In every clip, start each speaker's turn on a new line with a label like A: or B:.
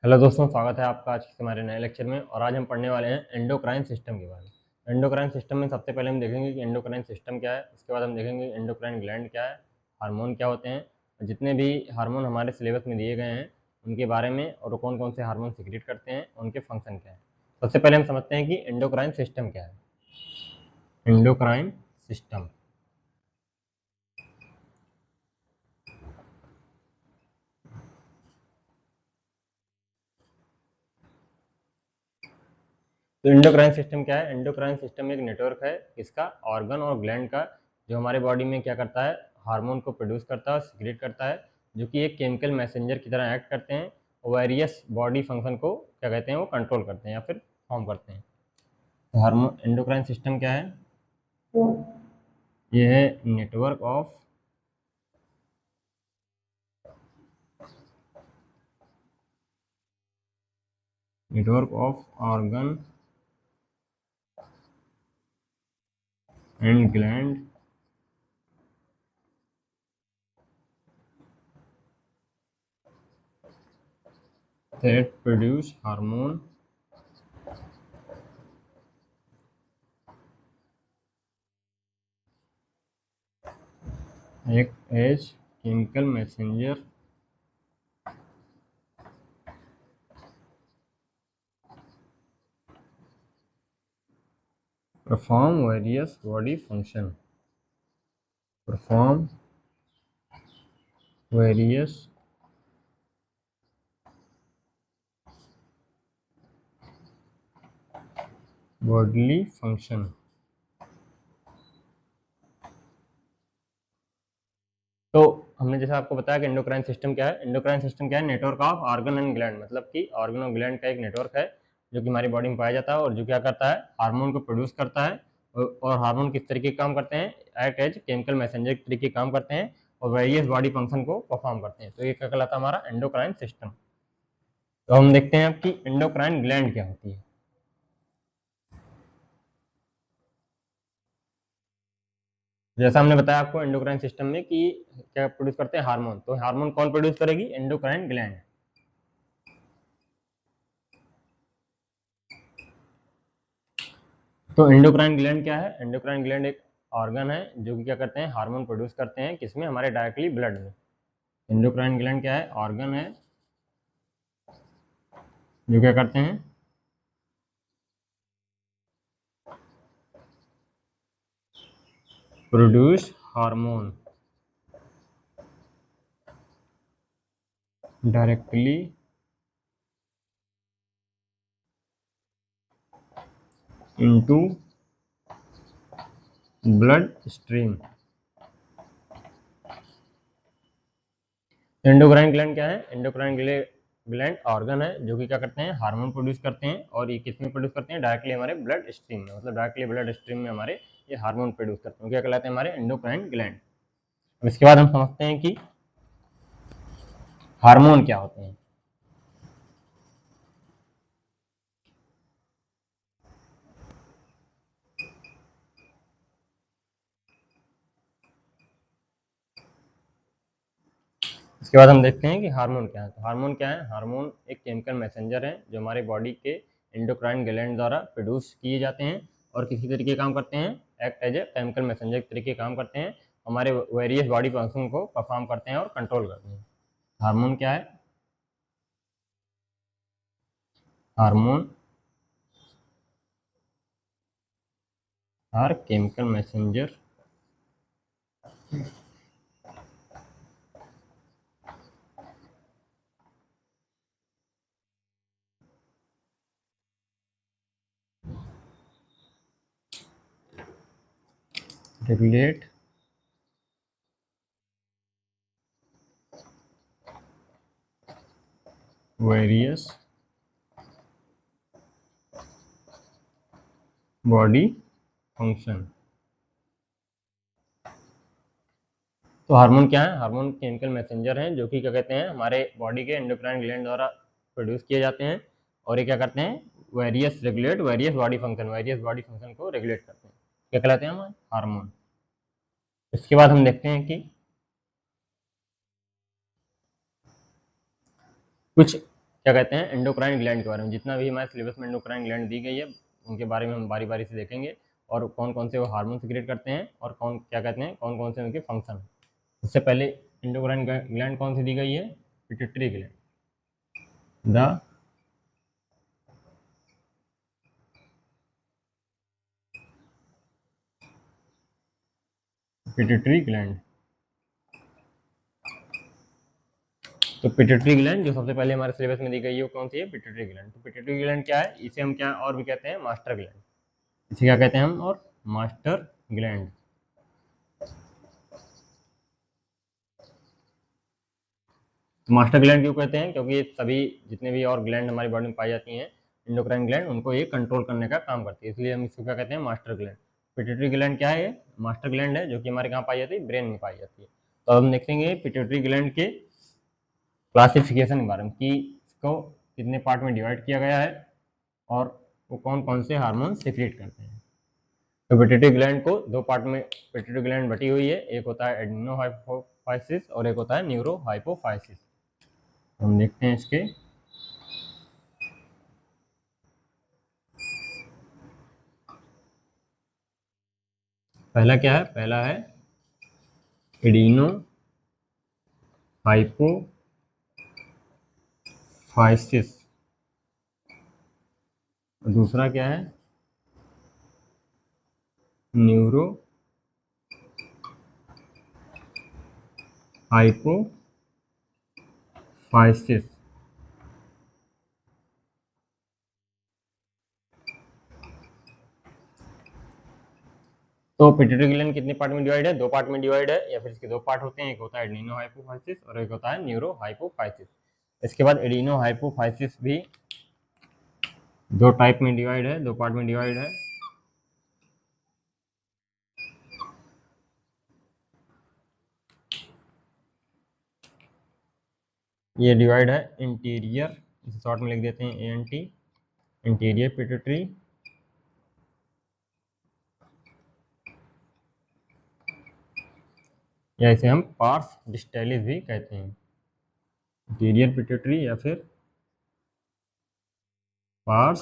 A: Hello दोस्तों, स्वागत है आपका आज के हमारे नए लेक्चर में। और आज हम पढ़ने वाले हैं एंडोक्राइन सिस्टम के बारे में। एंडोक्राइन सिस्टम में सबसे पहले हम देखेंगे कि एंडोक्राइन सिस्टम क्या है। उसके बाद हम देखेंगे एंडोक्राइन ग्लैंड क्या है, हार्मोन क्या होते हैं, जितने भी हार्मोन हमारे सिलेबस में दिए गए हैं उनके बारे में, और कौन कौन से हार्मोन सिक्रेट करते हैं, उनके फंक्शन क्या है। सबसे पहले हम समझते हैं कि एंडोक्राइन सिस्टम क्या है। एंडोक्राइन सिस्टम तो एंडोक्राइन सिस्टम क्या है। एंडोक्राइन सिस्टम एक नेटवर्क है इसका ऑर्गन और ग्लैंड का, जो हमारे बॉडी में क्या करता है, हार्मोन को प्रोड्यूस करता है और सिक्रेट करता है, जो कि एक केमिकल मैसेंजर की तरह एक्ट करते हैं और वेरियस बॉडी फंक्शन को क्या कहते हैं, वो कंट्रोल करते हैं या फिर फॉर्म करते हैं। तो हार्मोन एंडोक्राइन सिस्टम क्या है, ये है network of organ and gland that produce hormone act as chemical messenger perform various body function perform various bodily function। तो हमने जैसा आपको बताया कि एंडोक्राइन सिस्टम क्या है। एंडोक्राइन सिस्टम क्या है, network of organ and gland, मतलब कि ऑर्गन और ग्लैंड का एक नेटवर्क है जो कि हमारी बॉडी में पाया जाता है और जो क्या करता है, हार्मोन को प्रोड्यूस करता है। और हार्मोन किस तरीके के काम करते हैं, एक्ट एज केमिकल मैसेंजर के तरीके काम करते हैं और वेरियस बॉडी फंक्शन को परफॉर्म करते हैं। तो ये क्या कहलाता है, हमारा एंडोक्राइन सिस्टम। तो हम देखते हैं अब कि एंडोक्राइन ग्लैंड क्या होती है। जैसा हमने बताया आपको एंडोक्राइन सिस्टम में कि क्या प्रोड्यूस करते हैं, हार्मोन। तो हार्मोन कौन प्रोड्यूस करेगी, एंडोक्राइन ग्लैंड। तो एंडोक्राइन ग्लैंड क्या है, एंडोक्राइन ग्लैंड एक ऑर्गन है जो कि क्या करते हैं, हार्मोन प्रोड्यूस करते हैं, किसमें, हमारे डायरेक्टली ब्लड में। एंडोक्राइन ग्लैंड क्या है, ऑर्गन है जो क्या करते हैं, produce hormone directly into blood stream. Endocrine gland क्या है, एंडोक्राइन ग्लैंड ऑर्गन है जो कि क्या करते हैं, हार्मोन प्रोड्यूस करते हैं। और ये किस में प्रोड्यूस करते हैं, डायरेक्टली हमारे ब्लड स्ट्रीम में, मतलब डायरेक्टली ब्लड स्ट्रीम में हमारे ये हार्मोन प्रोड्यूस करते हैं, क्या कहलाते हैं, हमारे एंडोक्राइन ग्लैंड। इसके बाद हम समझते हैं कि हार्मोन क्या होते हैं। इसके बाद हम देखते हैं कि हार्मोन क्या है। तो हार्मोन क्या है, हार्मोन एक केमिकल मैसेंजर है जो हमारे बॉडी के एंडोक्राइन ग्लैंड द्वारा प्रोड्यूस किए जाते हैं और किसी तरीके काम करते हैं, act as a chemical messenger के तरीके काम करते हैं, हमारे वेरियस बॉडी फंक्शन को परफॉर्म करते हैं और कंट्रोल करते हैं। हार्मोन क्या है, hormone are chemical messenger regulate various body function. तो हार्मोन क्या है, हार्मोन केमिकल मैसेंजर हैं जो कि क्या कहते हैं, हमारे बॉडी के एंडोक्राइन ग्लैंड द्वारा प्रोड्यूस किए जाते हैं और ये क्या करते हैं, वेरियस बॉडी फंक्शन को रेगुलेट करते हैं, क्या कहलाते हैं हमारे हार्मोन। इसके बाद हम देखते हैं कि कुछ क्या कहते हैं, एंडोक्राइन ग्लैंड के बारे में। जितना भी हमारे सिलेबस में एंडोक्राइन ग्लैंड दी गई है उनके बारे में हम बारी बारी से देखेंगे, और कौन कौन से वो हार्मोन सिक्रेट करते हैं और कौन क्या कहते हैं, कौन कौन से उनके फंक्शन। उससे पहले एंडोक्राइन ग्लैंड कौन सी दी गई है, pituitary gland. The pituitary gland. तो पिट्यूटरी ग्लैंड जो सबसे पहले हमारे सिलेबस में दी गई है वो कौन सी है, पिट्यूटरी ग्लैंड। तो पिट्यूटरी ग्लैंड क्या है, इसे हम क्या और भी कहते हैं, मास्टर ग्लैंड। इसे क्या कहते हैं हम, और मास्टर ग्लैंड। तो मास्टर ग्लैंड क्यों कहते हैं, क्योंकि ये सभी जितने भी और ग्लैंड हमारी बॉडी में पाई जाती हैं एंडोक्राइन ग्लैंड, उनको ये कंट्रोल करने का काम करती है, इसलिए हम इसको क्या कहते हैं, मास्टर ग्लैंड। पिट्यूटरी ग्लैंड क्या है, ये मास्टर ग्लैंड है, जो कि हमारे कहाँ पाई जाती है, ब्रेन में पाई जाती है। तो अब हम देखेंगे पिट्यूटरी ग्लैंड के क्लासिफिकेशन के बारे में, कि इसको कितने पार्ट में डिवाइड किया गया है और वो कौन कौन से हार्मोन सिक्रेट करते हैं। तो पिट्यूटरी ग्लैंड को दो पार्ट में पिट्यूटरी ग्लैंड बटी हुई है, एक होता है एडिनोहाइपोफाइसिस और एक होता है न्यूरोहाइपोफाइसिस। हम देखते हैं इसके। पहला क्या है, पहला है एडिनो हाइपोफाइसिस, दूसरा क्या है, न्यूरो हाइपोफाइसिस। तो पिट्यूटरी ग्लैंड कितने पार्ट में डिवाइड है, दो पार्ट में डिवाइड है, या फिर इसके दो पार्ट होते हैं, एक होता है एडिनो हाइपोफाइसिस और एक होता है न्यूरो हाइपोफाइसिस। इसके बाद एडिनो हाइपोफाइसिस भी दो टाइप में डिवाइड है, दो पार्ट में डिवाइड है। ये डिवाइड है इंटीरियर, इसे शॉर्ट में लिख देते हैं एएनटी, इंटीरियर पिट्यूटरी, या इसे हम पार्स डिस्टैलिस भी कहते हैं, इंटीरियर पिट्यूटरी या फिर पार्स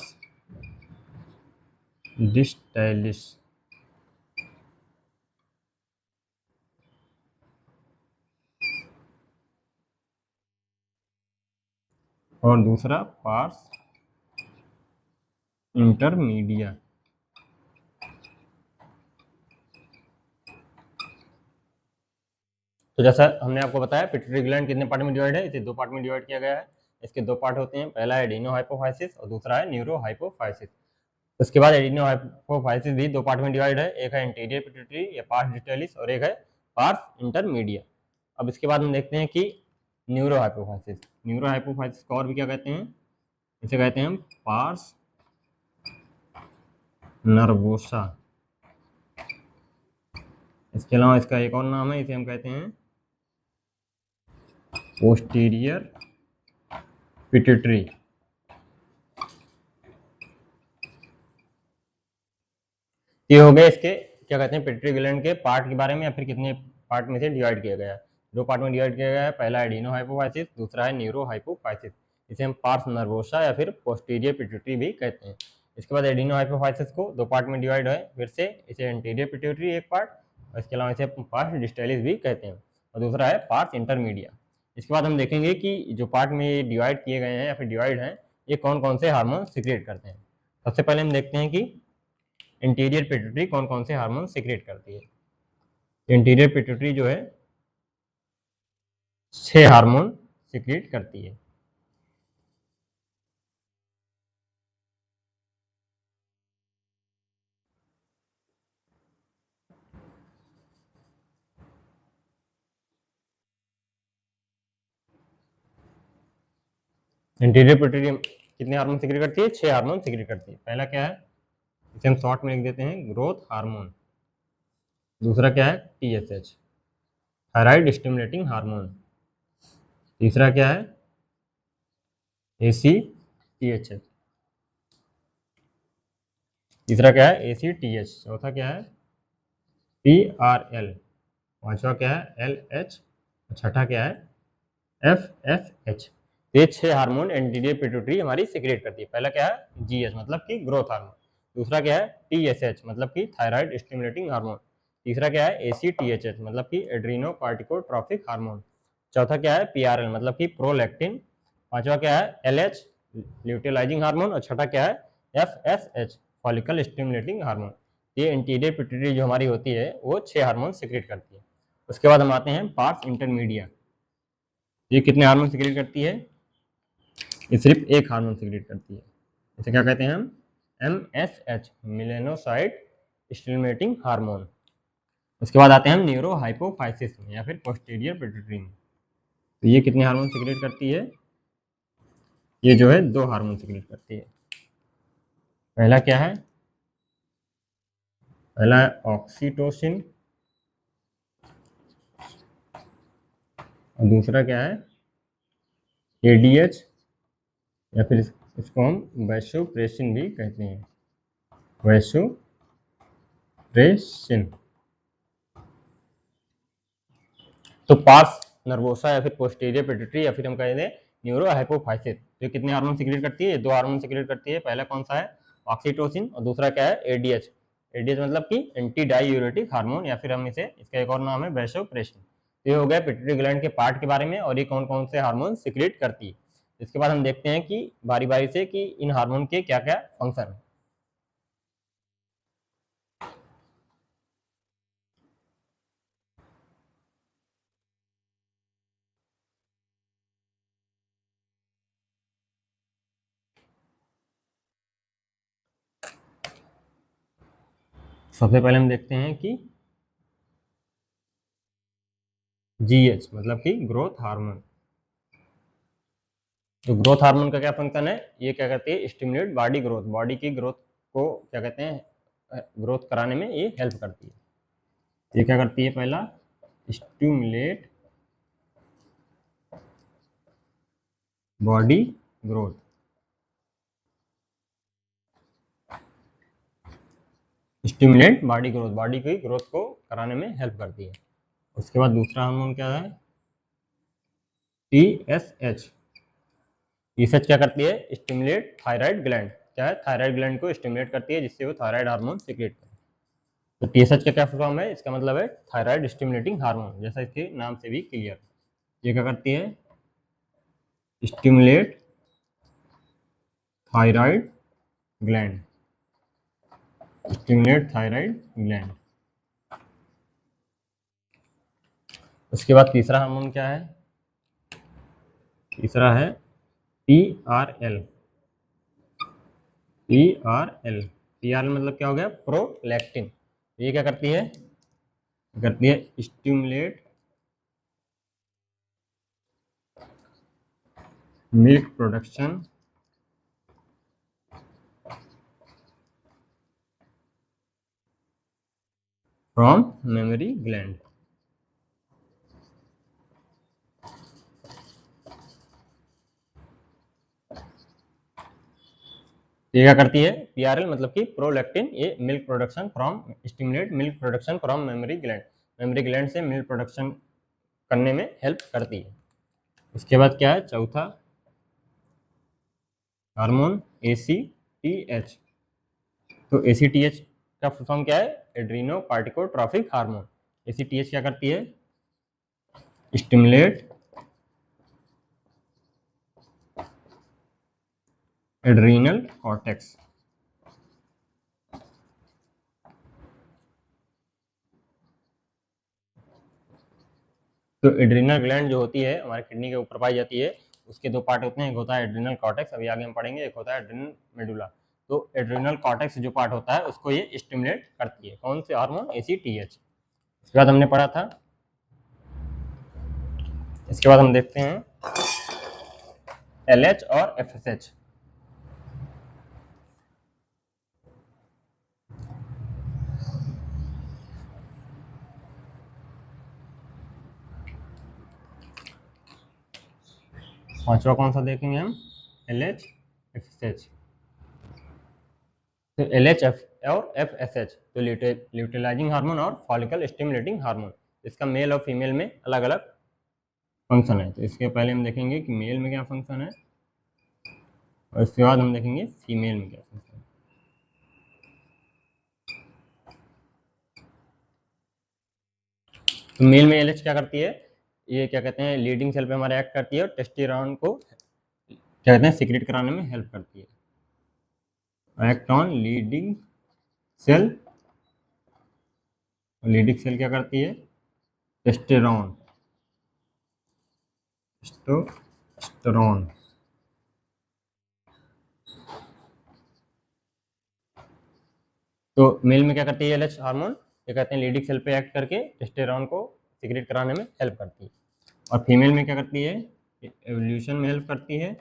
A: डिस्टैलिस। और दूसरा पार्स इंटरमीडिया। तो जैसा हमने आपको बताया पिट्यूटरी ग्लैंड कितने पार्ट में डिवाइड है, इसे दो पार्ट में डिवाइड किया गया है। इसके दो पार्ट होते हैं, पहला है एडिनो हाइपोफाइसिस और दूसरा है न्यूरो हाइपोफाइसिस। उसके बाद एडिनो हाइपोफाइसिस भी दो पार्ट में डिवाइड है, एक है इंटीरियर पिट्यूटरी या पार्स डिस्टैलिस और एक है पार्स इंटरमीडिया। अब इसके बाद हम देखते हैं कि न्यूरो हाइपोफाइसिस। न्यूरो हाइपोफाइसिस को और भी क्या कहते हैं, इसे कहते हैं हम पार्स नर्वोसा। इसके अलावा इसका एक और नाम है, इसे हम कहते हैं पोस्टीरियर पिट्यूटरी। ये हो गए इसके क्या कहते हैं, पिट्यूटरी ग्लैंड के पार्ट के बारे में, या फिर कितने पार्ट में से डिवाइड किया गया है। दो पार्ट में डिवाइड किया गया है, पहला एडिनो हाइपोफाइसिस, दूसरा है न्यूरो हाइपोफाइसिस। इसे हम पार्स नर्वोसा या फिर पोस्टीरियर पिट्यूटरी भी कहते हैं। इसके बाद एडिनो हाइपोफाइसिस को दो पार्ट में डिवाइड है, फिर से इसे एंटीरियर पिट्यूटरी एक पार्ट, और इसके अलावा इसे पार्स डिस्टैलिस भी कहते हैं, और दूसरा है पार्स इंटरमीडिया। इसके बाद हम देखेंगे कि जो पार्ट में डिवाइड किए गए हैं या फिर डिवाइड हैं, ये कौन कौन से हार्मोन सिक्रेट करते हैं। सबसे पहले हम देखते हैं कि इंटीरियर पिट्यूटरी कौन कौन से हार्मोन सिक्रेट करती है। इंटीरियर पिट्यूटरी जो है 6 हार्मोन सिक्रेट करती है। इंटीरियर पिट्यूटरी कितने हार्मोन सिक्रेट करती है, 6 हार्मोन सिक्रेट करती है। पहला क्या है, इसे हम शॉर्ट में लिख देते हैं ग्रोथ हार्मोन। दूसरा क्या है, टीएसएच, थायराइड स्टिमुलेटिंग हार्मोन। तीसरा क्या है, एसीटीएच। तीसरा क्या है, एसीटीएच। चौथा क्या है, पीआरएल। पांचवा क्या है, एलएच। छठा क्या है, एफएसएच। तो ये 6 हार्मोन एंटीरियर पिट्यूटरी हमारी सिक्रेट करती है। पहला क्या है जीएच मतलब कि ग्रोथ हार्मोन, दूसरा क्या है टीएसएच मतलब कि थायराइड स्टिमुलेटिंग हार्मोन, तीसरा क्या है एसीटीएचएच मतलब कि एड्रीनो कार्टिकोट्रोफिक हार्मोन, चौथा क्या है पीआरएल मतलब कि प्रोलैक्टिन, पांचवा क्या है एलएच ल्यूटिलाइजिंग हार्मोन, और छठा क्या है एफएसएच फॉलिकल स्टिमुलेटिंग हार्मोन। ये इंटीरियर पिट्यूटरी जो हमारी होती है वो 6 हार्मोन सिक्रेट करती है। उसके बाद हम आते हैं पार्स इंटरमीडिया। ये कितने हार्मोन सिक्रेट करती है? ये सिर्फ एक हार्मोन सिक्रेट करती है। इसे क्या कहते हैं हम? MSH melanocyte stimulating hormone. उसके बाद आते हैं हम न्यूरो हाइपोफाइसिस में या फिर पोस्टीरियर पिट्यूटरी में। तो ये कितने हार्मोन सिक्रेट करती है? ये जो है 2 हार्मोन सिक्रेट करती है। पहला क्या है? पहला है ऑक्सीटोसिन और दूसरा क्या है ADH या फिर इसको हम वैसोप्रेसिन भी कहते हैं, वैसोप्रेसिन। तो पार्स नर्वोसा या फिर पोस्टीरियर पिट्यूटरी या फिर हम कहते हैं न्यूरो हाइपोफाइसिस जो कितने हार्मोन सिक्रेट करती है? 2 हार्मोन सिक्रेट करती है। पहला कौन सा है? ऑक्सीटोसिन और दूसरा क्या है ADH। ADH मतलब कि एंटी डायूरेटिक हार्मोन या फिर हम इसे इसका एक और नाम है वैसोप्रेसिन। तो ये हो गया पिट्यूटरी ग्लैंड के पार्ट के बारे में और ये कौन कौन से हार्मोन सिक्रेट करती है। इसके बाद हम देखते हैं कि बारी बारी से कि इन हार्मोन के क्या क्या फंक्शन है। सबसे पहले हम देखते हैं कि GH मतलब कि ग्रोथ हार्मोन। तो ग्रोथ हार्मोन का क्या फंक्शन है? ये क्या कहते हैं स्टिमुलेट बॉडी ग्रोथ, बॉडी की ग्रोथ को क्या कहते हैं ग्रोथ कराने में ये हेल्प करती है। ये क्या करती है? पहला stimulate body growth, stimulate body growth, body की ग्रोथ को कराने में हेल्प करती है। उसके बाद दूसरा हार्मोन क्या है TSH। TSH क्या करती है? स्टिमुलेट थायराइड ग्लैंड, क्या है थायराइड ग्लैंड को स्टिमुलेट करती है जिससे वो थायराइड हार्मोन सिक्रेट करे। तो TSH का क्या फॉर्म है? इसका मतलब है थायराइड स्टिमुलेटिंग हार्मोन, जैसा इसके नाम से भी क्लियर। ये क्या करती है? Stimulate thyroid gland, stimulate thyroid gland. उसके बाद तीसरा हार्मोन क्या है? तीसरा है PRL। PRL, PRL मतलब क्या हो गया? प्रोलैक्टिन। ये क्या करती है? करती है stimulate milk production from memory gland. ये क्या करती है? PRL मतलब कि प्रोलैक्टिन, ये milk production from stimulate milk production from memory gland, memory gland से मिल्क प्रोडक्शन करने में हेल्प करती है। उसके बाद क्या है चौथा हार्मोन ACTH। तो ACTH का फुल फॉर्म क्या है? Adrenocorticotrophic hormone. ACTH क्या करती है? Stimulate adrenal cortex. तो एड्रीनल ग्लैंड जो होती है हमारे किडनी के ऊपर पाई जाती है, उसके 2 पार्ट होते हैं, एक होता है एड्रीनल कॉर्टेक्स, अभी आगे हम पढ़ेंगे, एक होता है एड्रीनल मेडुला। तो एड्रीनल कॉर्टेक्स जो पार्ट होता है उसको ये स्टिमुलेट करती है। कौन से हार्मोन? ACTH। इसके बाद हमने पढ़ा था, इसके बाद हम देखते हैं LH और FSH। पांचवा कौन सा देखेंगे हम? LH FSH। तो LH और FSH तो ल्यूटिलाइजिंग हार्मोन और फॉलिकल स्टिमुलेटिंग हार्मोन, इसका मेल और फीमेल में अलग अलग फंक्शन है। तो इसके पहले हम देखेंगे कि मेल में क्या फंक्शन है, और इसके बाद हम देखेंगे फीमेल में क्या फंक्शन है। तो मेल में एलएच क्या करती है, ये क्या कहते हैं, लीडिंग सेल पे हमारे एक्ट करती है और टेस्टोस्टेरोन को क्या कहते हैं, सीक्रेट कराने में हेल्प करती है। Act on Leydig cell, Leydig cell क्या करती है, टेस्टोस्टेरोन, टेस्टोस्टेरोन। तो मेल में क्या करती है एलएच हार्मोन, ये कहते हैं लीडिंग सेल पे एक्ट करके टेस्टोस्टेरोन को सीक्रेट कराने में हेल्प करती है। और फीमेल में क्या करती है, एवोल्यूशन में हेल्प करती है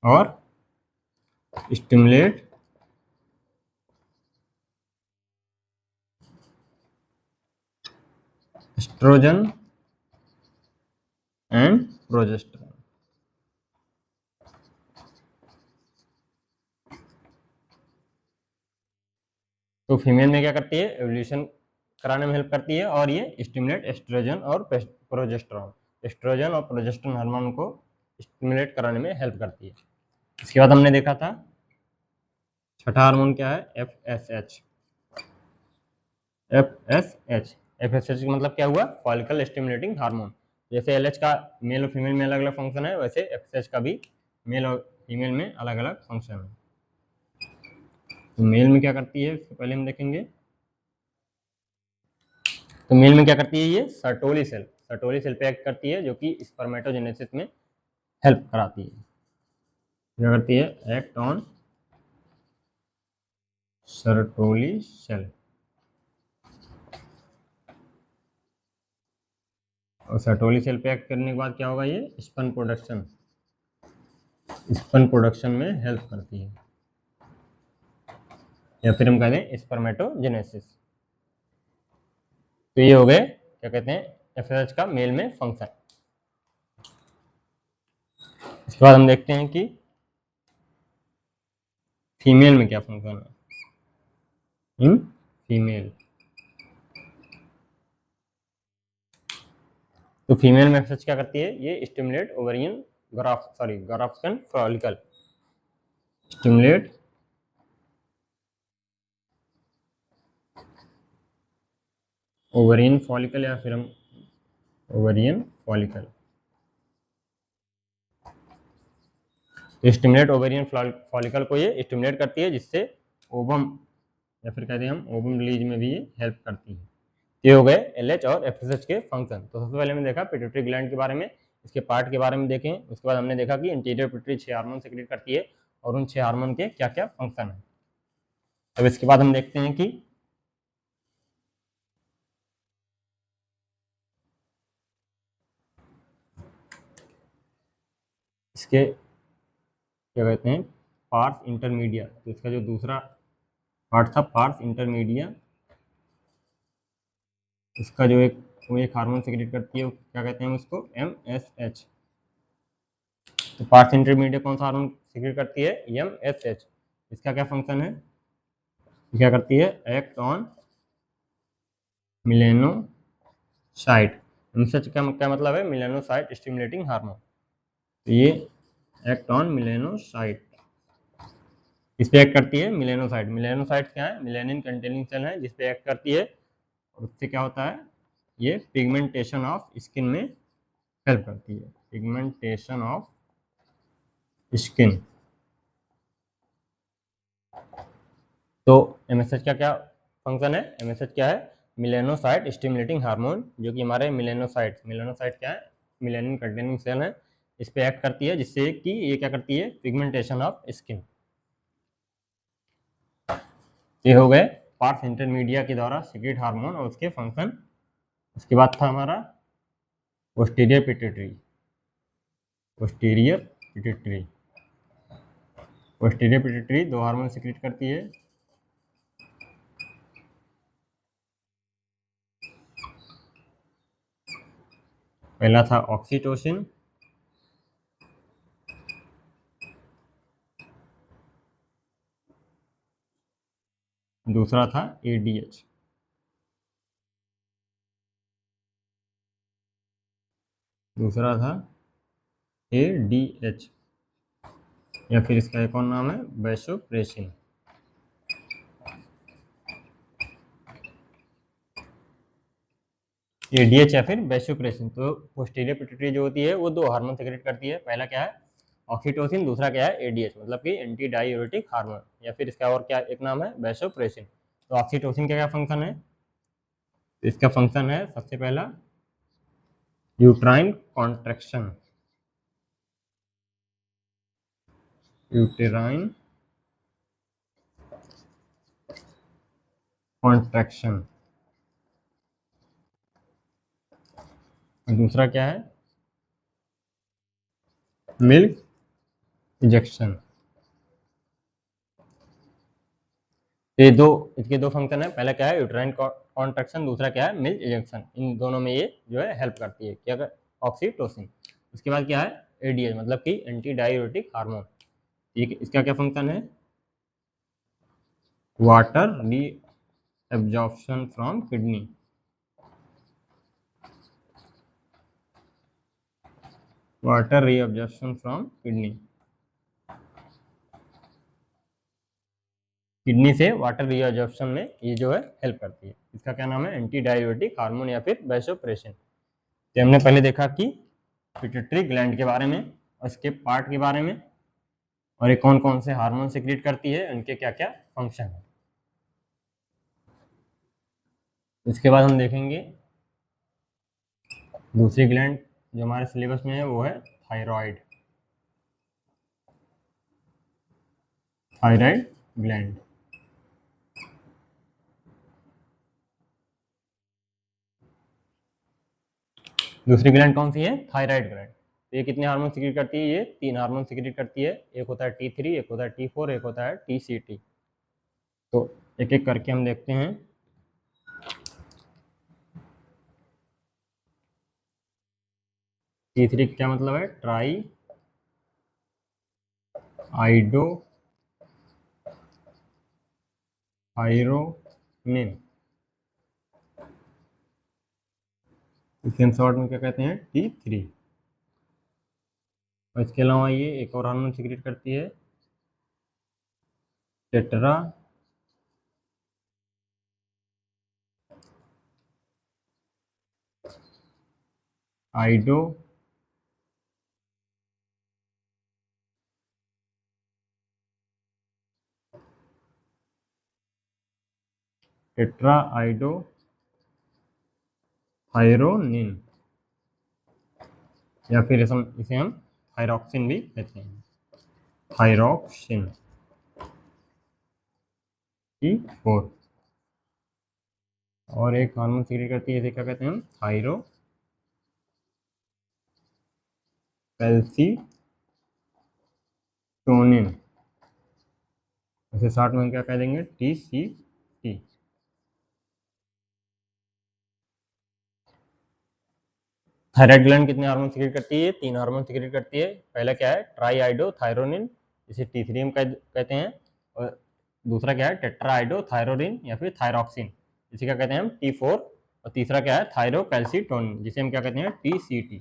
A: और स्टिमुलेट एस्ट्रोजन एंड प्रोजेस्टेरोन। तो फीमेल में क्या करती है, एवोल्यूशन कराने में हेल्प करती है और ये स्टिमुलेट एस्ट्रोजन और प्रोजेस्टेरोन, एस्ट्रोजन और प्रोजेस्टेरोन हार्मोन को स्टिमुलेट कराने में हेल्प करती है। इसके बाद हमने देखा था छठा हार्मोन क्या है, एफएसएच। एफएसएच, एफएसएच का मतलब क्या हुआ, फॉलिकल स्टिमुलेटिंग हार्मोन। जैसे एलएच का मेल और फीमेल में अलग अलग फंक्शन है, वैसे एफएसएच का भी मेल और फीमेल में अलग अलग फंक्शन है। तो मेल में क्या करती है, इससे पहले हम देखेंगे। तो मेल में क्या करती है, ये सर्टोली सेल पे एक्ट करती है, जो कि स्पर्मेटोजेनेसिस में हेल्प कराती है। क्या करती है, एक्ट ऑन सर्टोली सेल। और सर्टोली सेल पे एक्ट करने के बाद क्या होगा, ये स्पन प्रोडक्शन में हेल्प करती है, या फिर हम कह दें स्पर्मेटोजेनेसिस। तो ये हो गए क्या कहते हैं, एफएसएच का मेल में फंक्शन। इसके बाद हम देखते हैं कि फीमेल में क्या फंक्शन है इन फीमेल। तो फीमेल में एफएसएच क्या करती है, ये stimulate ovarian graafian follicle, stimulate ovarian follicle, या फिर हम ओवेरियन फॉलिकल। तो स्टिमुलेट ओवेरियन फॉलिकल को ये स्टिमुलेट करती है, जिससे ओवम, या फिर कहते हैं हम ओवम रिलीज में भी ये हेल्प करती है। ये हो गए एलएच और एफएसएच के फंक्शन। तो सबसे पहले हमने देखा पिट्यूटरी ग्लैंड के बारे में, इसके पार्ट के बारे में देखें। उसके बाद हमने देखा कि इंटीरियर पिट्यूटरी 6 हार्मोन सेक्रेट करती है और उन 6 हार्मोन के क्या क्या फंक्शन है। अब इसके बाद हम देखते हैं कि इसके क्या कहते हैं, पार्स इंटरमीडिया। तो इसका जो दूसरा पार्ट था पार्स इंटरमीडिया, इसका जो एक हार्मोन सेक्रेट करती है, वो क्या कहते हैं उसको, एमएसएच। तो पार्स इंटरमीडिया कौन सा हार्मोन सेक्रेट करती है, एमएसएच। इसका क्या फंक्शन है, क्या करती है, एक्ट ऑन मिलेनोसाइट। एमएसएच का क्या मतलब है, मिलेनोसाइट स्टिमुलेटिंग हार्मोन। तो ये एक्ट ऑन मिलेनोसाइट, इस पे एक्ट करती है मिलेनोसाइट। मिलेनोसाइट क्या है, मिलेनिन कंटेनिंग सेल है, जिस पे एक्ट करती है, और उससे क्या होता है, ये पिगमेंटेशन ऑफ स्किन में हेल्प करती है, पिगमेंटेशन ऑफ स्किन। तो एमएसएच का क्या फंक्शन है, एमएसएच क्या है, मिलेनोसाइट स्टिमुलेटिंग हार्मोन, जो कि हमारे मिलेनोसाइट क्या है, मिलेनिन कंटेनिंग सेल है, इस पे एक्ट करती है, जिससे कि ये क्या करती है, पिगमेंटेशन ऑफ स्किन। ये हो गए पार्स इंटरमीडिया के द्वारा सीक्रेट हार्मोन और उसके फंक्शन। उसके बाद था हमारा posterior pituitary. Posterior pituitary, posterior pituitary 2 hormone secrete करती है। पहला था ऑक्सीटोसिन, दूसरा था एडीएच। दूसरा था ADH, या फिर इसका एक और नाम है वैसोप्रेसिन। ADH या फिर वैसोप्रेसिन। तो पोस्टीरियर पिट्यूटरी जो होती है वो दो हार्मोन सेक्रेट करती है, पहला क्या है ऑक्सीटोसिन, दूसरा क्या है ADH, मतलब कि एंटी डायूरेटिक हार्मोन, या फिर इसका और क्या एक नाम है वैसोप्रेसिन। तो ऑक्सीटोसिन का क्या फंक्शन है, तो इसका फंक्शन है सबसे पहला यूट्राइन कॉन्ट्रैक्शन, यूटेराइन कॉन्ट्रैक्शन। दूसरा क्या है मिल्क इजेक्शन। ये दो, इसके दो फंक्शन है, पहला क्या है यूट्राइन कॉन्ट्रैक्शन, दूसरा क्या है मिल्क इजेक्शन। इन दोनों में ये जो है हेल्प करती है क्या, ऑक्सीटोसिन। उसके बाद क्या है ADH, मतलब कि एंटी डायूरेटिक हार्मोन। इसका क्या फंक्शन है वाटर री एब्जॉर्प्शन फ्रॉम किडनी, वाटर री एब्जॉर्प्शन फ्रॉम किडनी, किडनी से वाटर री एब्जॉर्प्शन में ये जो है हेल्प करती है। इसका क्या नाम है एंटी डायूरेटिक हार्मोन या फिर वैसोप्रेसिन। तो हमने पहले देखा कि पिट्यूटरी ग्लैंड के बारे में और इसके पार्ट के बारे में, और ये कौन कौन से हार्मोन सिक्रीट करती है, उनके क्या क्या फंक्शन है। इसके बाद हम देखेंगे दूसरी ग्लैंड जो हमारे सिलेबस में है, वो है थायराइड, थायराइड ग्लैंड। दूसरी ग्लैंड कौन सी है थायराइड ग्लैंड। तो ये कितने हार्मोन सिक्रीट करती है, ये 3 हार्मोन सिक्रीट करती है, एक होता है T3, एक होता है T4, एक होता है TCT। तो एक एक करके हम देखते हैं। T3 क्या मतलब है ट्राई आइडो थायरोनिन, इसे हम शॉर्ट में क्या कहते हैं T3। और इसके अलावा ये एक और हार्मोन सिक्रीट करती है टेट्रा आइडो टेट्रा आइडो थायरोनिन, या फिर इसे हम थायरॉक्सिन भी कहते हैं, थायरॉक्सिन T4। और एक हार्मोन सिक्रीट करती है, इसे क्या कहते हैं हम थायरो कैल्सीटोनिन, इसे शॉर्ट में क्या कह देंगे TCT। थायराइड ग्लैंड कितने हार्मोन सिक्रीट करती है, 3 हार्मोन सिक्रीट करती है। पहला क्या है ट्राईआइडोथायरोनिन, इसे T3 हम कहते हैं। और दूसरा क्या है टेट्राआइडोथायरोनिन या फिर थायरॉक्सिन, इसे क्या कहते हैं हम T4। और तीसरा क्या है थायरोकैल्सीटोनिन, जिसे हम क्या कहते हैं TCT।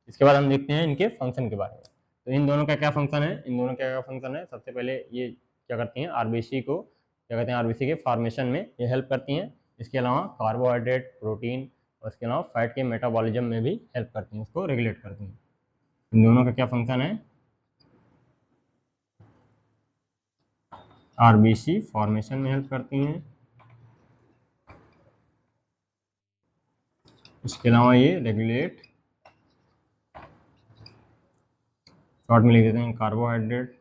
A: इसके बाद हम देखते हैं इनके फंक्शन के बारे में। तो इन दोनों का क्या फंक्शन है, इन दोनों का क्या फंक्शन है, सबसे पहले ये क्या करती हैं आरबीसी को क्या कहते हैं आरबीसी के फॉर्मेशन में ये हेल्प करती हैं। इसके अलावा कार्बोहाइड्रेट प्रोटीन और इसके अलावा फैट के मेटाबॉलिज्म में भी हेल्प करती हैं, उसको रेगुलेट करती हैं। इन दोनों का क्या फंक्शन है आरबीसी फॉर्मेशन में हेल्प करती हैं। इसके अलावा ये रेगुलेट, शॉर्ट में लिख देते हैं कार्बोहाइड्रेट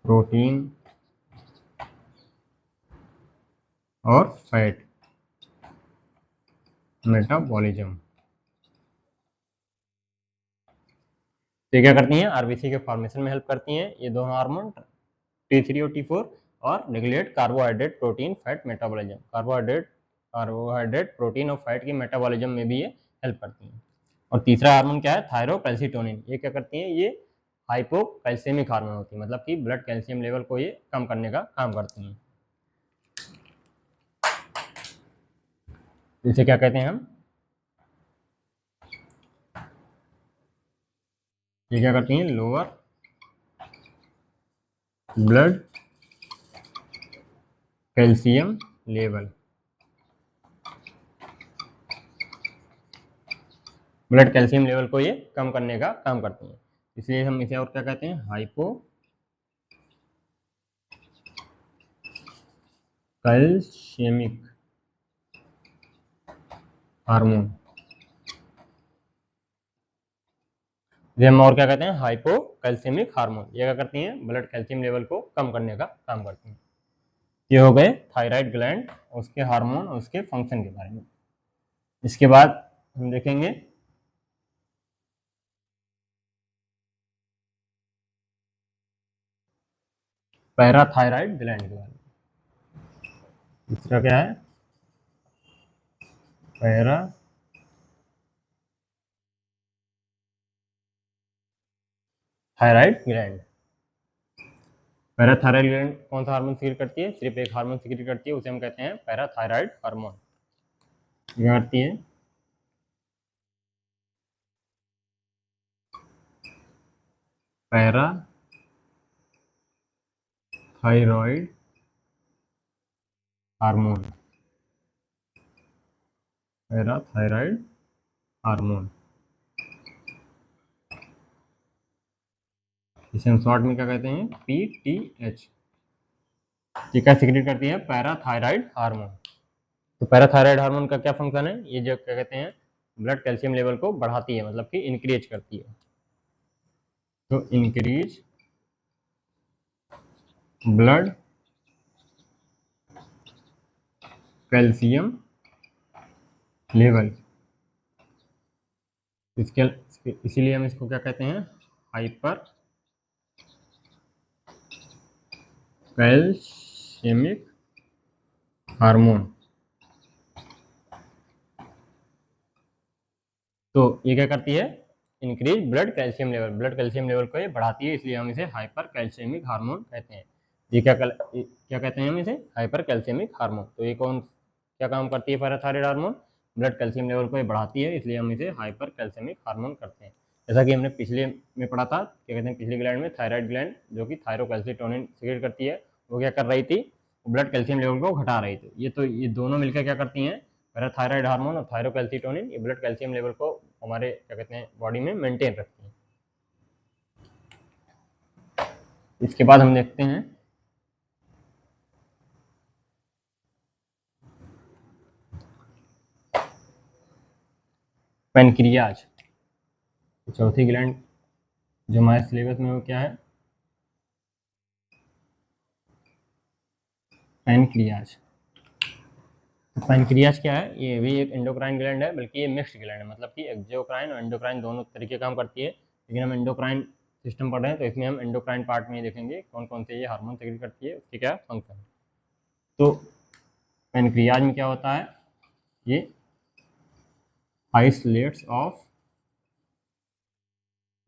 A: प्रोटीन और फैट मेटाबॉलिज्म। तो क्या करती हैं आरबीसी के फॉर्मेशन में हेल्प करती हैं ये दोनों हार्मोन T3 और T4, और regulate carbohydrate protein fat metabolism, carbohydrate protein और फैट की मेटाबॉलिज्म में भी ये हेल्प करती हैं। और तीसरा हार्मोन क्या है थायरोकैल्सीटोनिन, ये क्या करती हैं ये हाइपोकैल्सेमिक हार्मोन होती है, मतलब कि ब्लड कैल्शियम लेवल को ये कम करने का काम करती हैं। इसे क्या कहते हैं हम ये क्या करती हैं, lower blood calcium level, blood calcium level को ये कम करने का काम करती हैं। इसलिए हम इसे और क्या कहते हैं, हाइपो कैल्शियमिक हार्मोन। ये हम और क्या कहते हैं, हाइपो कैल्शियमिक हार्मोन। ये क्या करती हैं, ब्लड कैल्शियम लेवल को कम करने का काम करती हैं। ये हो गए थायराइड ग्लैंड, उसके हार्मोन और उसके फंक्शन के बारे में। इसके बाद हम देखेंगे पैराथायराइड ग्लैंड के बारे में। इसका क्या है, para thyroid gland. Parathyroid gland कौन सा हार्मोन सीक्रेट करती है, सिर्फ एक हार्मोन सीक्रेट करती है, उसे हम कहते हैं पैराथायराइड हार्मोन। क्या करती है, para thyroid hormone, parathyroid hormone. इसे हम शॉर्ट में क्या कहते हैं, PTH। ये क्या सीक्रेट करती है, पैराथायराइड हार्मोन। तो पैराथायराइड हार्मोन का क्या फंक्शन है, ये जो क्या कहते हैं, ब्लड कैल्शियम लेवल को बढ़ाती है, मतलब कि इंक्रीज करती है। तो इंक्रीज ब्लड कैल्शियम लेवल, इसके इसीलिए हम इसको क्या कहते हैं, हाइपर कैल्शियमिक हार्मोन। तो ये क्या करती है, increase blood calcium level, blood calcium level को ये बढ़ाती है, इसलिए हम इसे हाइपर कैल्शियमिक हार्मोन कहते हैं। ये क्या कहते हैं हम इसे, हाइपर कैल्शियमिक हार्मोन। तो ये कौन क्या काम करती है parathyroid hormone, blood calcium level को ये बढ़ाती है, इसलिए हम इसे हाइपर कैल्शियमिक हार्मोन करते हैं। जैसा कि हमने पिछले में पढ़ा था, क्या कहते हैं, पिछली ग्लैंड में थायराइड ग्लैंड जो कि थायरोकैल्सिटोनिन सीक्रेट करती है, वो क्या कर रही थी, ब्लड कैल्शियम लेवल को घटा रही थी। ये दोनों मिलकर क्या करती हैं, पैराथायराइड हार्मोन और थायरोकैल्सिटोनिन, ये ब्लड कैल्शियम लेवल को हमारे क्या कहते हैं, बॉडी में मेंटेन रखती हैं। इसके बाद हम देखते हैं पैनक्रियाज, चौथी ग्लैंड जो हमारे सिलेबस में, वो क्या है, पैनक्रियाज। तो पैनक्रियाज क्या है, ये भी एक एंडोक्राइन ग्लैंड है, बल्कि ये मिक्स्ड ग्लैंड है, मतलब कि एक्सोक्राइन और एंडोक्राइन दोनों तरीके काम करती है। लेकिन हम एंडोक्राइन सिस्टम पढ़ रहे हैं, तो इसमें हम एंडोक्राइन पार्ट में ही देखेंगे कौन कौन से ये हार्मोन सीक्रेट करती है, उसके क्या फंक्शन है। तो पैनक्रियाज में क्या होता है, ये islets of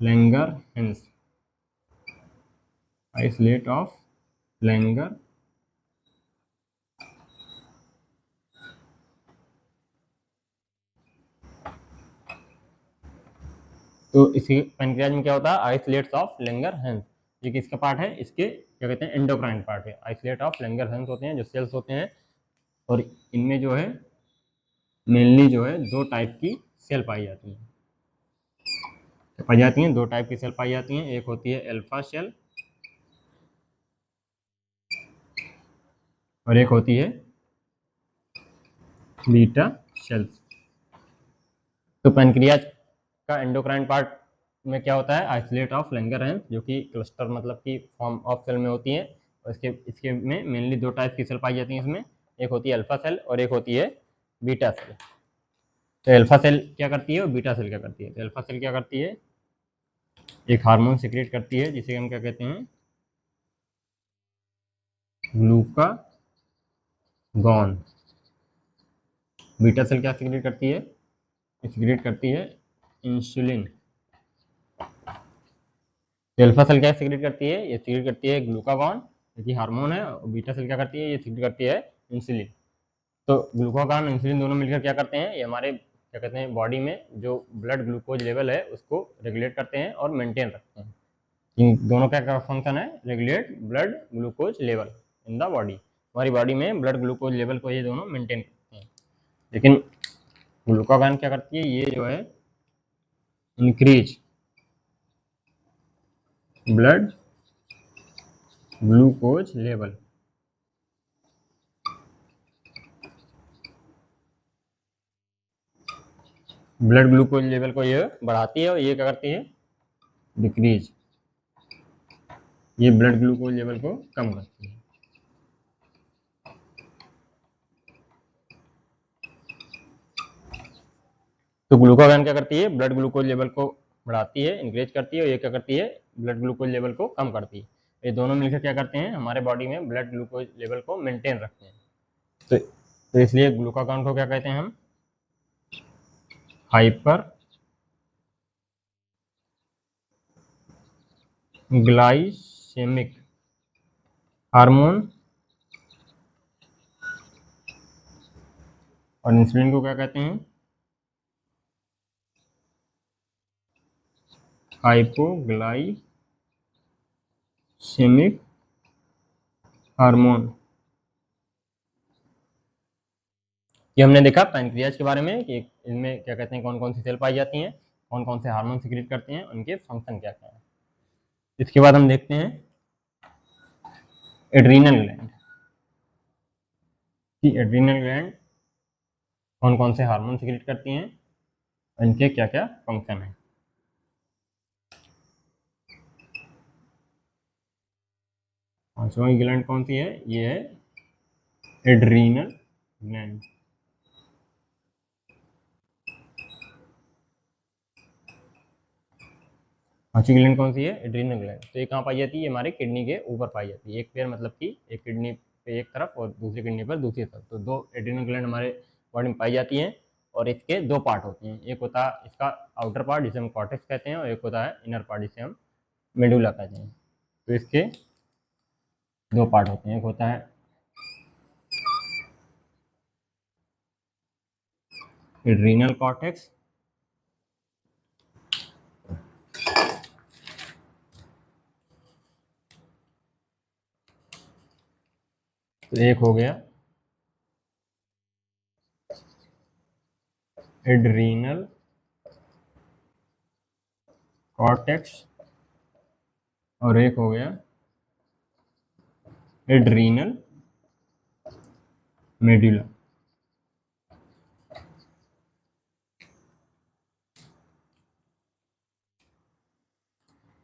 A: Langerhans, islet of Langer तो इसके पैनक्रियाज में क्या होता है, आइसलेट्स ऑफ लैंगरहैंस। ये किसका पार्ट है, इसके क्या कहते हैं, एंडोक्राइन पार्ट है। आइसलेट ऑफ लैंगरहैंस होते हैं जो सेल्स होते हैं, और इनमें जो है मेनली जो है दो टाइप की सेल पाई जाती हैं, दो टाइप की सेल पाई जाती हैं। एक होती है अल्फा सेल और एक होती है बीटा सेल्स। तो पैनक्रियाज का एंडोक्राइन पार्ट में क्या होता है, आइसोलेट ऑफ लैंगरहैंस, जो कि क्लस्टर मतलब कि फॉर्म ऑफ सेल में होती है। और इसके में मेनली दो टाइप की सेल पाई जाती हैं इसमें, एक होती है अल्फा सेल और एक होती है बीटा सेल। तो अल्फा सेल क्या करती है और बीटा सेल क्या करती है, तो अल्फा सेल क्या करती है, एक हार्मोन सीक्रेट करती है जिसे हम क्या कहते हैं, ग्लूकागॉन। बीटा सेल क्या सीक्रेट करती है, सीक्रेट करती है इंसुलिन। अल्फा सेल क्या सीक्रेट करती है, ये सीक्रेट करती है ग्लूकागॉन जो कि हार्मोन है, और बीटा सेल क्या करती है, ये सीक्रेट करती है इंसुलिन। तो ग्लूकागॉन इंसुलिन दोनों मिलकर क्या करते हैं, ये हमारे क्या कहते हैं, बॉडी में जो ब्लड ग्लूकोज लेवल है उसको रेगुलेट करते हैं और मेंटेन रखते हैं। इन दोनों का फंक्शन है, regulate blood glucose level in the body. हमारी बॉडी में ब्लड ग्लूकोज लेवल को ये दोनों मेंटेन करते हैं। लेकिन ग्लूकागॉन क्या करती है, ये जो है increase blood glucose level. Blood glucose level को ये बढ़ाती है और ये क्या करती है, डिक्रीज, ये ब्लड ग्लूकोज लेवल को कम करती है। तो ग्लूकागॉन क्या करती है, ब्लड ग्लूकोज लेवल को बढ़ाती है, इंक्रीज करती है, और ये क्या करती है, ब्लड ग्लूकोज लेवल को कम करती है। ये दोनों मिलकर क्या करते हैं, हमारे बॉडी में ब्लड ग्लूकोज लेवल को मेंटेन रखते हैं। तो इसलिए ग्लूकागॉन को क्या कहते हैं हम, हाइपर ग्लाइसेमिक हार्मोन, और इंसुलिन को क्या कहते हैं, हाइपोग्लाइसेमिक हार्मोन। ये हमने देखा पैनक्रियाज के बारे में कि इनमें क्या कहते हैं, कौन कौन सी सेल पाई जाती हैं, कौन कौन से हार्मोन सिक्रीट करते हैं, उनके फंक्शन क्या क्या है। इसके बाद हम देखते हैं एड्रीनल ग्लैंड, कि एड्रीनल ग्लैंड कौन कौन से हार्मोन सिक्रीट करती हैं, इनके क्या क्या फंक्शन है। पांचवी ग्लैंड कौन सी है, ये है एड्रीनल ग्लैंड। पांचवी ग्लैंड कौन सी है, एड्रीनल ग्लैंड। तो ये कहाँ पाई जाती है, ये हमारे किडनी के ऊपर पाई जाती है, एक पैर मतलब कि एक किडनी पे एक तरफ और दूसरी किडनी पर दूसरी तरफ। तो दो एड्रीनल ग्लैंड हमारे बॉडी में पाई जाती हैं, और इसके दो पार्ट होते हैं, एक होता है इसका आउटर पार्ट जिसे हम कॉर्टेक्स कहते हैं, और एक होता है इनर पार्ट जिसे हम मेडुला कहते हैं। तो इसके दो पार्ट होते हैं, एक होता है एड्रीनल कॉर्टेक्स, तो एक हो गया एड्रीनल कॉर्टेक्स, और एक हो गया एड्रीनल मेडुला।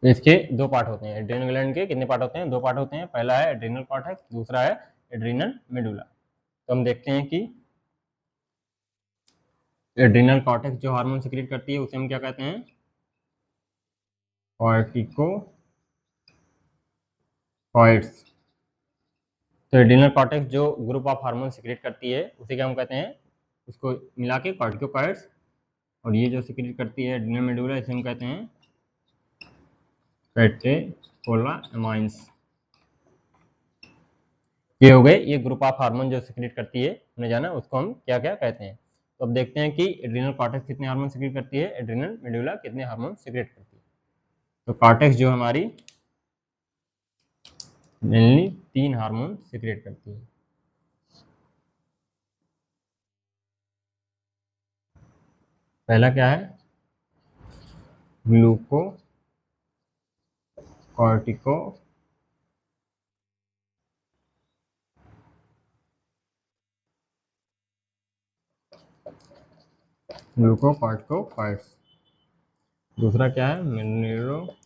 A: तो इसके दो पार्ट होते हैं, एड्रीनल ग्लैंड के कितने पार्ट होते हैं, दो पार्ट होते हैं। पहला है एड्रीनल कॉर्टेक्स, दूसरा है एड्रीनल मेडुला। तो हम देखते हैं कि एड्रीनल कॉर्टेक्स जो हार्मोन सिक्रीट करती है उसे हम क्या कहते हैं, कॉर्टिकोकॉइड्स। तो एड्रीनल कॉर्टेक्स जो ग्रुप ऑफ हार्मोन सिक्रीट करती है उसे क्या हम कहते हैं, उसको मिला के कॉर्टिकोकॉइड्स। और ये जो सिक्रीट करती है एड्रीनल मेडुला, इसे हम कहते हैं कैटेकोलामाइंस। ये हो गए ये ग्रुप ऑफ हार्मोन जो सिक्रीट करती है, हमने जाना उसको हम क्या क्या कहते हैं। तो अब देखते हैं कि एड्रीनल कॉर्टेक्स कितने हार्मोन सिक्रीट करती है, एड्रीनल मेडुला कितने हार्मोन सिक्रीट करती है। तो कॉर्टेक्स जो हमारी मेनली 3 हार्मोन सिक्रीट करती है। पहला क्या है, ग्लूकोकॉर्टिको ग्लूकोकॉर्टिकोकॉइड्स। दूसरा क्या है, मिनरलोकॉर्टिकोकॉइड्स।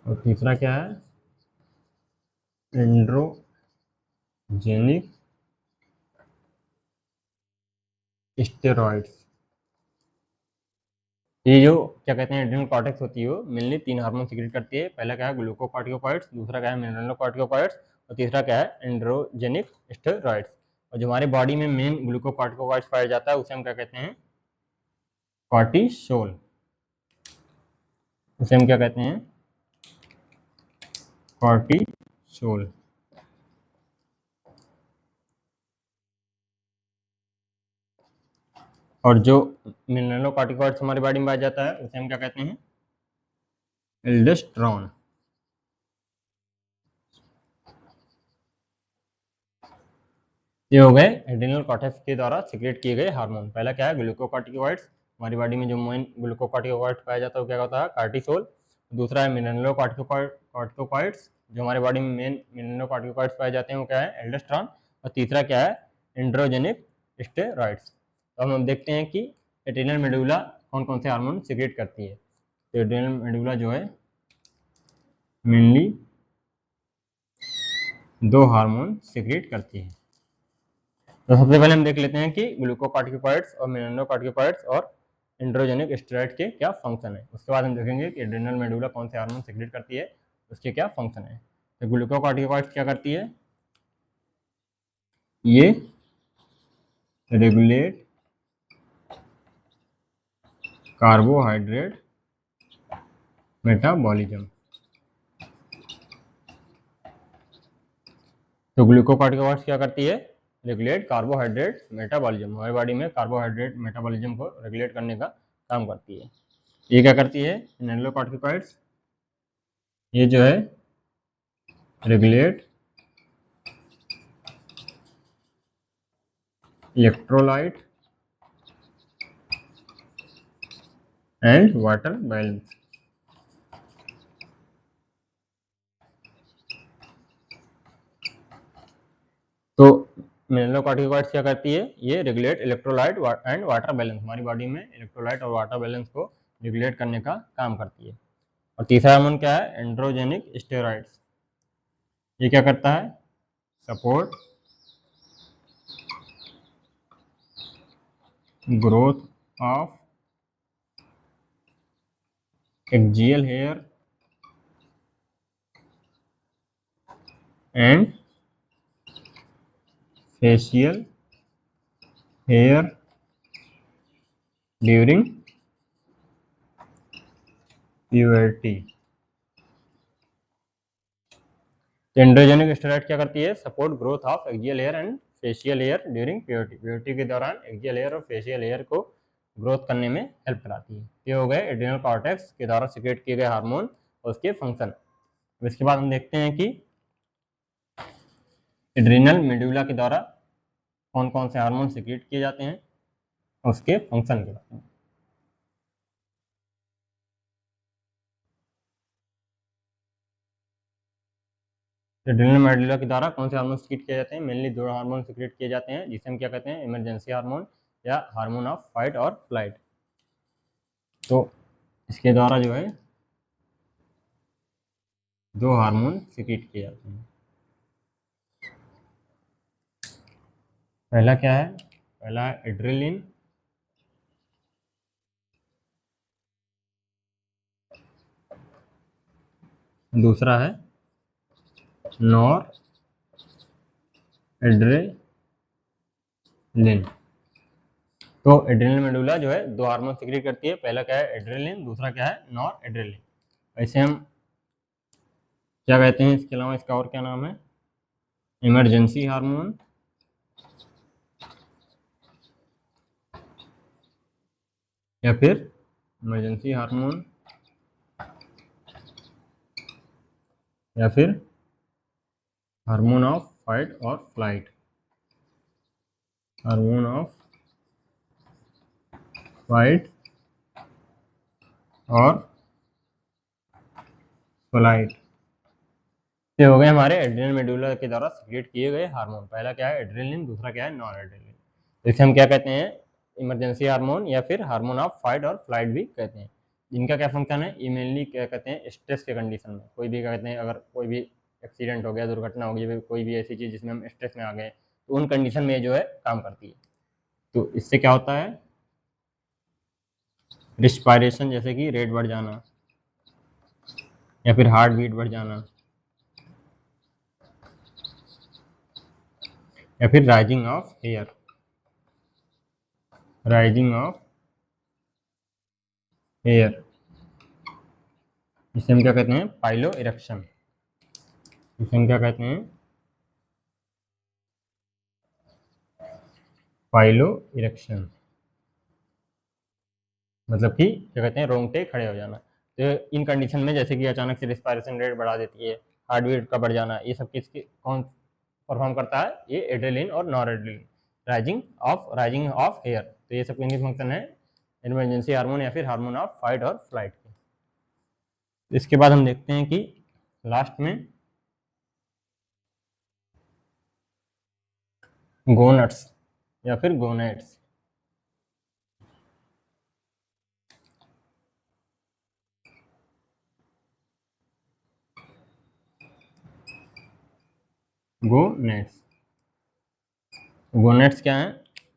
A: और तीसरा क्या है, एंड्रोजेनिक स्टेरॉइड्स। ये जो क्या कहते हैं एड्रीनल कॉर्टेक्स होती है वो मेनली 3 हार्मोन सिक्रीट करती है। पहला क्या है, ग्लूकोकॉर्टिकोकॉइड्स, दूसरा क्या है, मिनरलोकॉर्टिकोकॉइड्स, और तीसरा क्या है, एंड्रोजेनिक स्टेरॉइड्स। और जो हमारे बॉडी में मेन ग्लूकोकॉर्टिकोकॉइड्स पाया जाता है उसे हम क्या कहते हैं, कॉर्टिसोल। उसे हम क्या कहते हैं, कॉर्टिसोल। सोल। और जो मिनरलोकॉर्टिकॉइड्स हमारी बॉडी में पाया जाता है उसे हम क्या कहते हैं, एल्डोस्टेरोन। ये हो गए एड्रिनल कॉर्टेक्स के द्वारा सिक्रेट किए गए हार्मोन। पहला क्या है, ग्लूकोकॉर्टिकॉइड्स। हमारी बॉडी में जो मेन ग्लूकोकॉर्टिकॉइड्स पाया जाता है वो क्या होता है, कार्टिसोल। दूसरा है मिनरलोकॉर्टिकॉइड्स, जो हमारी बॉडी में मेन मिनरलोकॉर्टिकॉइड्स पाए जाते हैं वो क्या है, एल्डोस्टेरोन। और तीसरा क्या है, एंड्रोजेनिक स्टेरॉइड्स। तो हम देखते हैं कि एड्रिनल मेडुला कौन कौन से हार्मोन सिक्रेट करती है। तो एड्रिनल मेडुला जो है मेनली 2 हार्मोन सिक्रेट करती है। तो सबसे पहले हम देख लेते हैं कि ग्लूकोकॉर्टिकॉइड्स और मिनरलोकॉर्टिकॉइड्स और एंड्रोजेनिक स्टेरॉइड के क्या फंक्शन है। उसके बाद हम देखेंगे कि एड्रिनल मेडुला कौन से हार्मोन सिक्रेट करती है, उसके क्या फंक्शन है। तो ग्लूकोकॉर्टिकॉइड्स क्या करती है, ये रेगुलेट कार्बोहाइड्रेट मेटाबॉलिज्म। तो ग्लूकोकॉर्टिकॉइड्स क्या करती है, रेगुलेट कार्बोहाइड्रेट मेटाबॉलिज्म। हमारी बॉडी में कार्बोहाइड्रेट मेटाबॉलिज्म को रेगुलेट करने का काम करती है। ये क्या करती है, मिनरलोकॉर्टिकॉइड्स, ये जो है regulate electrolyte and water balance. तो मिनरलोकॉर्टिकॉइड्स क्या करती है, ये regulate electrolyte and water balance. हमारी बॉडी में इलेक्ट्रोलाइट और वाटर बैलेंस को रेगुलेट करने का काम करती है। और तीसरा हार्मोन क्या है, एंड्रोजेनिक स्टेरॉइड्स। ये क्या करता है, support growth of axial hair and facial hair during puberty. Androgenic steroid क्या करती है, support growth of axial hair and facial hair during puberty. Puberty के दौरान एक्जियल हेयर और फेशियल हेयर को ग्रोथ करने में हेल्प कराती है। ये हो गए एड्रिनल कॉर्टेक्स के द्वारा सिक्रेट किए गए हार्मोन और उसके फंक्शन। इसके बाद हम देखते हैं कि एड्रिनल मेडुला के द्वारा कौन कौन से हार्मोन सिक्रेट किए जाते हैं और उसके फंक्शन के बारे में। एड्रिनल मेडुला के द्वारा कौन से हार्मोन सिक्रेट किए जाते हैं, मेनली 2 हार्मोन सिक्रेट किए जाते हैं जिसे हम क्या कहते हैं, इमरजेंसी हार्मोन या हार्मोन ऑफ फाइट और फ्लाइट। तो इसके द्वारा जो है 2 हार्मोन सिक्रेट किए जाते हैं। पहला क्या है, पहला है एड्रेलिन, दूसरा है नॉर एड्रेलिन। तो एड्रेनल मेडुला जो है 2 हार्मोन सिक्रेट करती है। पहला क्या है, एड्रेलिन, दूसरा क्या है, नॉर एड्रेलिन। ऐसे हम क्या कहते हैं, इसके अलावा इसका और क्या नाम है, इमरजेंसी हार्मोन या फिर इमरजेंसी हार्मोन या फिर हार्मोन ऑफ फाइट और फ्लाइट। हार्मोन ऑफ फाइट और फ्लाइट। ये हो गए हमारे एड्रेनल मेडुला के द्वारा सिक्रेट किए गए हार्मोन। पहला क्या है, एड्रेलिन, दूसरा क्या है, नॉन एड्रेलिन। इसे हम क्या कहते हैं, इमरजेंसी हार्मोन या फिर हार्मोन ऑफ फाइट और फ्लाइट भी कहते हैं। इनका क्या फंक्शन है, ये मेनली क्या कहते हैं, स्ट्रेस के कंडीशन में, कोई भी क्या कहते हैं, अगर कोई भी एक्सीडेंट हो गया, दुर्घटना हो गई, कोई भी ऐसी चीज़ जिसमें हम स्ट्रेस में आ गए, तो उन कंडीशन में जो है काम करती है। तो इससे क्या होता है, रिस्पायरेशन, जैसे कि रेट बढ़ जाना या फिर हार्ट बीट बढ़ जाना या फिर rising of hair, rising of hair, जिसे हम क्या कहते हैं, पाइलो इरेक्शन। इसे हम क्या कहते हैं, पाइलो इरेक्शन, मतलब कि क्या कहते हैं, रोंगटे खड़े हो जाना। तो इन कंडीशन में जैसे कि अचानक से रिस्पायरेशन रेट बढ़ा देती है, हार्ट बीट का बढ़ जाना, ये सब किसके कौन परफॉर्म करता है, ये एड्रेलिन और noradrenaline, rising of hair. तो ये सब किनके फंक्शन है, इमरजेंसी हार्मोन या फिर हार्मोन ऑफ फाइट और फ्लाइट के। इसके बाद हम देखते हैं कि लास्ट में गोनट्स या फिर गोनेट्स। गोनेट्स, गोनेट्स क्या हैं,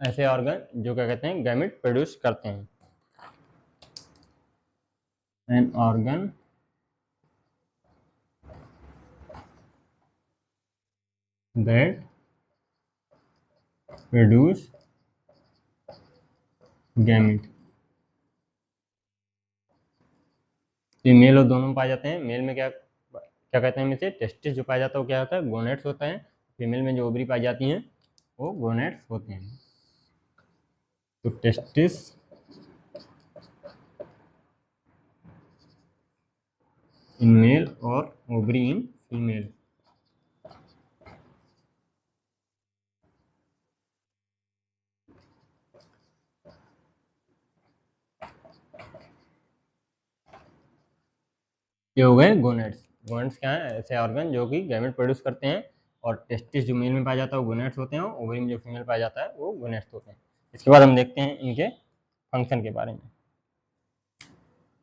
A: ऐसे ऑर्गन जो क्या कहते हैं, गैमेट प्रोड्यूस करते हैं। An organ that produce gamete. ये मेल और दोनों में पाए जाते हैं। मेल में क्या क्या कहते हैं, इसे टेस्टिस जो पाया जाता है वो क्या होता है, गोनेट्स होता है। फीमेल में जो ओवरी पाई जाती हैं वो गोनेट्स होते हैं। तो टेस्टिस इन मेल और ओवरी इन फीमेल। ये हो गए गोनेट्स। गोनेट्स क्या है, ऐसे ऑर्गन जो कि गैमेट प्रोड्यूस करते हैं, और टेस्टिस जो मेल में पाया जाता है वो गोनेट्स होते हैं, और ओवरी में जो फीमेल पाया जाता है वो गोनेट्स होते हैं। इसके बाद हम देखते हैं इनके फंक्शन के बारे में।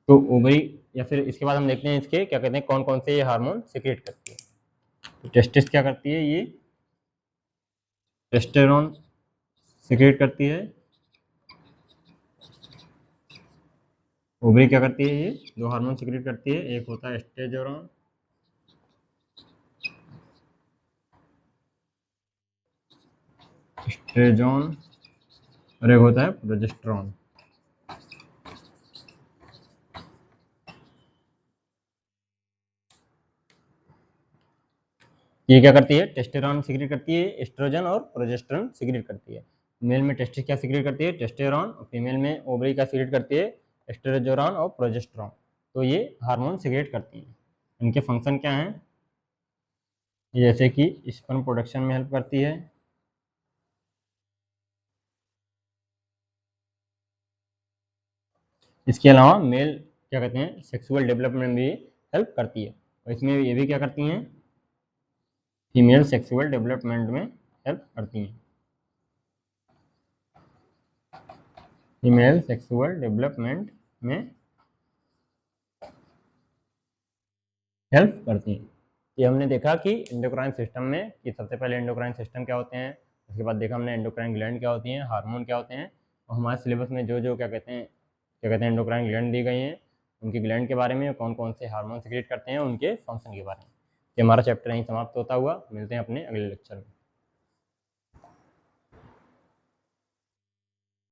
A: तो ओवरी या फिर इसके बाद हम देखते हैं इसके क्या कहते हैं, कौन कौन से ये हार्मोन सिक्रेट करती है। तो टेस्टिस क्या करती है, ये टेस्टेरोन सिक्रेट करती है। ओवरी क्या करती है, ये दो हार्मोन सिक्रेट करती है, एक होता है एस्ट्रोजन, एस्ट्रोजन, और एक होता है प्रोजेस्टेरॉन। ये क्या करती है, टेस्टेरोन सिक्रेट करती है, एस्ट्रोजन और प्रोजेस्टेरॉन सिक्रेट करती है। मेल में टेस्टिस क्या सिक्रेट करती है, टेस्टेरोन, और फीमेल में ओवरी क्या सिक्रेट करती है, एस्ट्रोजन और प्रोजेस्टेरॉन। तो ये हार्मोन सिक्रेट करती हैं। इनके फंक्शन क्या हैं, जैसे कि स्पर्म प्रोडक्शन में हेल्प करती है, इसके अलावा मेल क्या कहते हैं, सेक्सुअल डेवलपमेंट में भी हेल्प करती है, और इसमें ये भी क्या करती हैं, फीमेल सेक्सुअल डेवलपमेंट में हेल्प करती हैं। फीमेल सेक्सुअल डेवलपमेंट में हेल्प करती हैं। ये हमने देखा कि एंडोक्राइन सिस्टम में, कि सबसे पहले एंडोक्राइन सिस्टम क्या होते हैं, उसके बाद देखा हमने एंडोक्राइन ग्लैंड क्या होती हैं, हार्मोन क्या होते हैं, और हमारे सिलेबस में जो जो क्या कहते हैं एंडोक्राइन ग्लैंड दी गई हैं, उनकी ग्लैंड के बारे में, कौन कौन से हार्मोन सिक्रेट करते हैं, उनके फंक्शन के बारे में। ये हमारा चैप्टर यहीं समाप्त होता हुआ, मिलते हैं अपने अगले लेक्चर में।